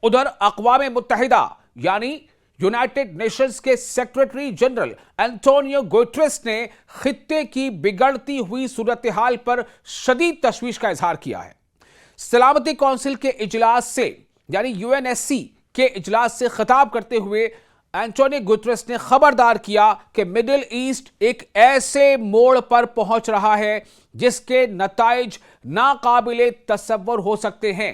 उधर अक़वाम मुत्तहिदा यानी United Nations के सेक्रेटरी जनरल एंटोनियो गुटेरेस ने खित्ते की बिगड़ती हुई सूरत हाल पर शदीद तशवीश का इजहार किया है। सलामती काउंसिल के इजलास से यानी यूएनएससी के इजलास से खिताब करते हुए एंटोनियो गुटेरेस ने खबरदार किया कि मिडिल ईस्ट एक ऐसे मोड़ पर पहुंच रहा है जिसके नताइज नाकाबिले तसव्वुर हो सकते हैं।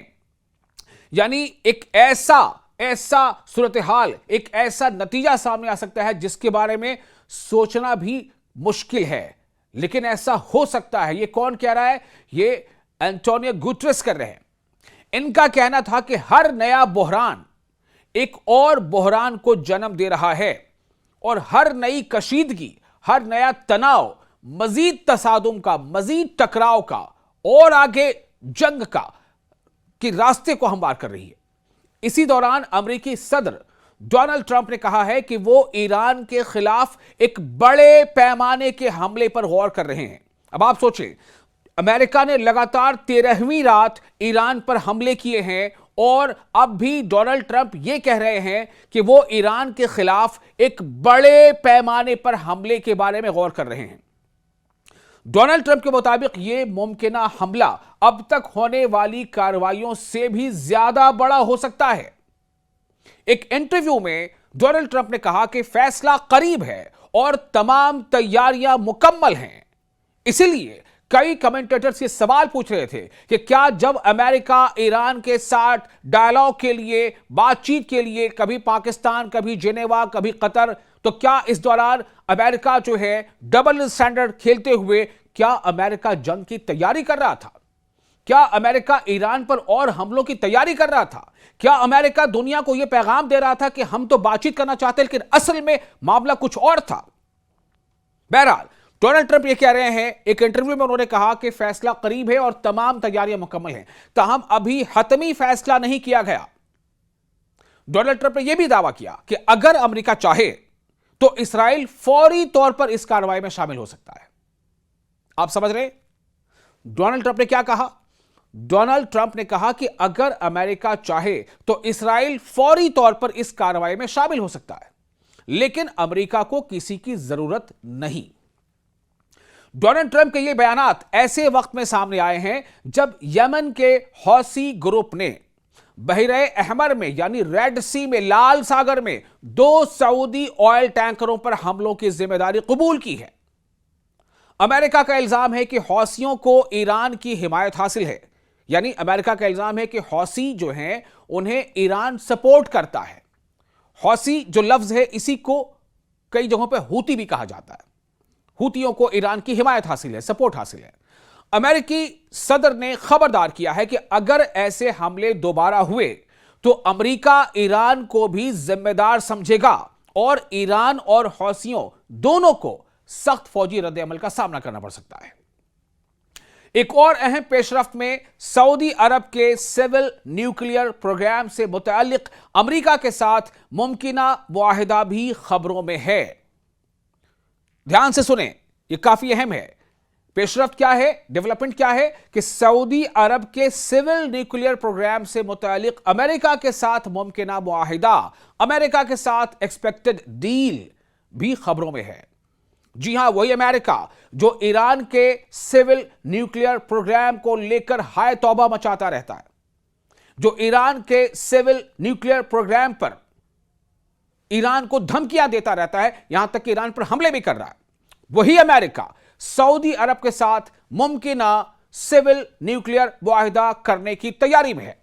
यानी एक ऐसा सूरत हाल, एक ऐसा नतीजा सामने आ सकता है जिसके बारे में सोचना भी मुश्किल है, लेकिन ऐसा हो सकता है। ये कौन कह रहा है? ये एंटोनियो गुटेरेस कर रहे हैं। इनका कहना था कि हर नया बहरान एक और बहरान को जन्म दे रहा है और हर नई कशीदगी, हर नया तनाव मजीद तसादुम का, मजीद टकराव का और आगे जंग का कि रास्ते को हमवार कर रही है। इसी दौरान अमेरिकी सदर डोनाल्ड ट्रंप ने कहा है कि वो ईरान के खिलाफ एक बड़े पैमाने के हमले पर गौर कर रहे हैं। अब आप सोचें, अमेरिका ने लगातार 13वीं रात ईरान पर हमले किए हैं और अब भी डोनाल्ड ट्रंप ये कह रहे हैं कि वो ईरान के खिलाफ एक बड़े पैमाने पर हमले के बारे में गौर कर रहे हैं। डोनाल्ड ट्रंप के मुताबिक यह मुमकिना हमला अब तक होने वाली कार्रवाइयों से भी ज्यादा बड़ा हो सकता है। एक इंटरव्यू में डोनाल्ड ट्रंप ने कहा कि फैसला करीब है और तमाम तैयारियां मुकम्मल हैं। इसीलिए कई कमेंटेटर्स ये सवाल पूछ रहे थे कि क्या जब अमेरिका ईरान के साथ डायलॉग के लिए, बातचीत के लिए, कभी पाकिस्तान, कभी जिनेवा, कभी कतर, तो क्या इस दौरान अमेरिका जो है डबल स्टैंडर्ड खेलते हुए क्या अमेरिका जंग की तैयारी कर रहा था? क्या अमेरिका ईरान पर और हमलों की तैयारी कर रहा था? क्या अमेरिका दुनिया को यह पैगाम दे रहा था कि हम तो बातचीत करना चाहते हैं, लेकिन असल में मामला कुछ और था? बहरहाल डोनाल्ड ट्रंप ये कह रहे हैं, एक इंटरव्यू में उन्होंने कहा कि फैसला करीब है और तमाम तैयारियां मुकम्मल हैं, ताहम अभी हतमी फैसला नहीं किया गया। डोनाल्ड ट्रंप ने यह भी दावा किया कि अगर अमेरिका चाहे तो इसराइल फौरी तौर पर इस कार्रवाई में शामिल हो सकता है। आप समझ रहे? डोनाल्ड ट्रंप ने क्या कहा? डोनाल्ड ट्रंप ने कहा कि अगर अमेरिका चाहे तो इसराइल फौरी तौर पर इस कार्रवाई में शामिल हो सकता है, लेकिन अमेरिका को किसी की जरूरत नहीं। डोनाल्ड ट्रंप के ये बयानात ऐसे वक्त में सामने आए हैं जब यमन के हौसी ग्रुप ने बहरे अहमर में यानी रेड सी में, लाल सागर में 2 सऊदी ऑयल टैंकरों पर हमलों की जिम्मेदारी कबूल की है। अमेरिका का इल्जाम है कि हौसियों को ईरान की हिमायत हासिल है। यानी अमेरिका का इल्जाम है कि हौसी जो हैं उन्हें ईरान सपोर्ट करता है। हौसी जो लफ्ज है, इसी को कई जगहों पर हूती भी कहा जाता है। हूतियों को ईरान की हिमायत हासिल है, सपोर्ट हासिल है। अमेरिकी सदर ने खबरदार किया है कि अगर ऐसे हमले दोबारा हुए तो अमेरिका ईरान को भी जिम्मेदार समझेगा और ईरान और हौसियों दोनों को सख्त फौजी रद्द-ए-अमल का सामना करना पड़ सकता है। एक और अहम पेशरफ्त में सऊदी अरब के सिविल न्यूक्लियर प्रोग्राम से मुताल्लिक अमेरिका के साथ मुमकिना मुआहिदा भी खबरों में है। ध्यान से सुने, यह काफी अहम है। पेशरफ्त क्या है, डेवलपमेंट क्या है कि सऊदी अरब के सिविल न्यूक्लियर प्रोग्राम से मुताल्लिक अमेरिका के साथ मुमकिना मुआहिदा, अमेरिका के साथ एक्सपेक्टेड डील भी खबरों में है। जी हां, वही अमेरिका जो ईरान के सिविल न्यूक्लियर प्रोग्राम को लेकर हाय तौबा मचाता रहता है, जो ईरान के सिविल न्यूक्लियर प्रोग्राम पर ईरान को धमकियां देता रहता है, यहां तक कि ईरान पर हमले भी कर रहा है, वही अमेरिका सऊदी अरब के साथ मुमकिना सिविल न्यूक्लियर मुआहिदा करने की तैयारी में है।